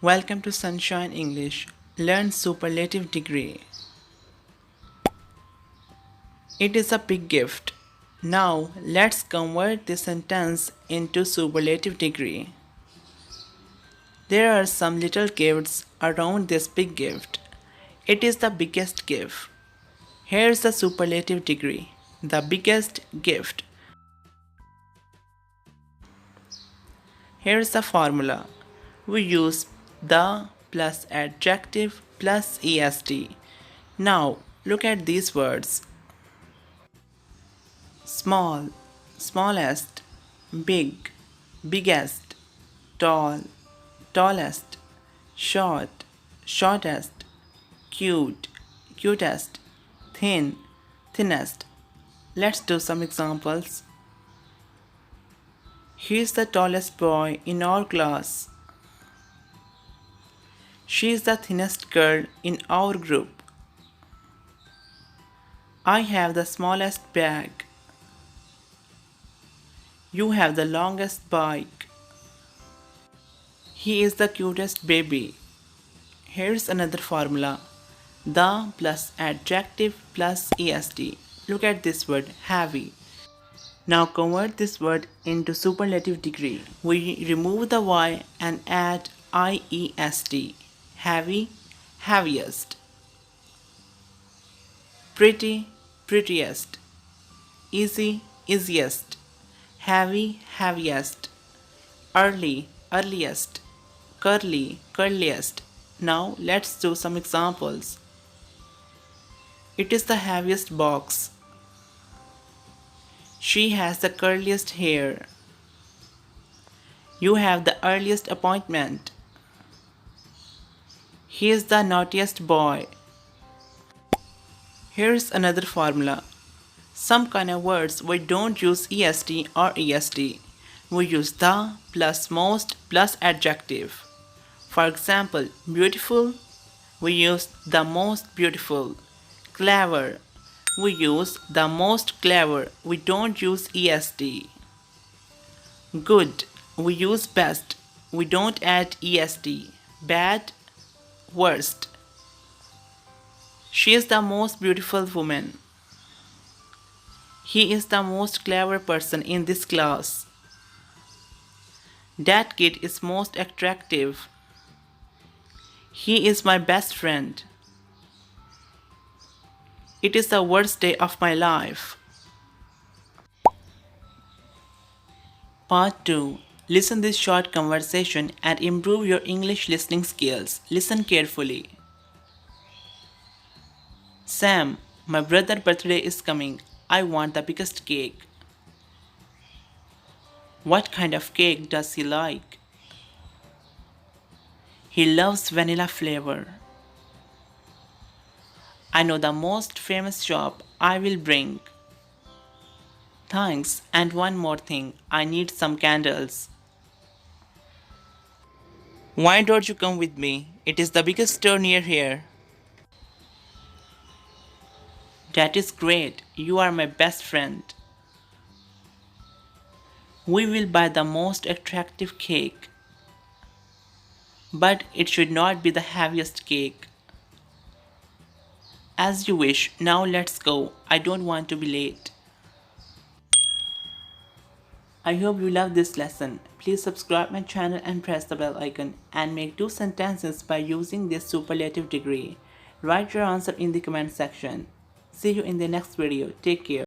Welcome to Sunshine English. Learn superlative degree. It is a big gift. Now let's convert this sentence into superlative degree. There are some little gifts around this big gift. It is the biggest gift. Here's the superlative degree. The biggest gift. Here's the formula. We use the plus adjective plus est. Now look at these words. Small, smallest, big, biggest, tall, tallest, short, shortest, cute, cutest, thin, thinnest. Let's do some examples. He is the tallest boy in our class. She is the thinnest girl in our group. I have the smallest bag. You have the longest bike. He is the cutest baby. Here's another formula. The plus adjective plus est. Look at this word, heavy. Now convert this word into superlative degree. We remove the y and add iest. Heavy, heaviest. Pretty, prettiest. Easy, easiest. Heavy, heaviest. Early, earliest. Curly, curliest. Now let's do some examples. It is the heaviest box. She has the curliest hair. You have the earliest appointment. He is the naughtiest boy. Here's another formula. Some kind of words we don't use est or est. We use the plus most plus adjective. For example, beautiful, we use the most beautiful. Clever, we use the most clever. We don't use est. Good, we use best. We don't add est. Bad, worst. She is the most beautiful woman. He is the most clever person in this class. That kid is most attractive. He is my best friend. It is the worst day of my life. Part 2. Listen this short conversation and improve your English listening skills. Listen carefully. Sam, my brother's birthday is coming. I want the biggest cake. What kind of cake does he like? He loves vanilla flavor. I know the most famous shop. I will bring. Thanks, and one more thing. I need some candles. Why don't you come with me? It is the biggest store near here. That is great. You are my best friend. We will buy the most attractive cake. But it should not be the heaviest cake. As you wish. Now let's go. I don't want to be late. I hope you love this lesson. Please subscribe my channel and press the bell icon and make 2 sentences by using this superlative degree. Write your answer in the comment section. See you in the next video. Take care.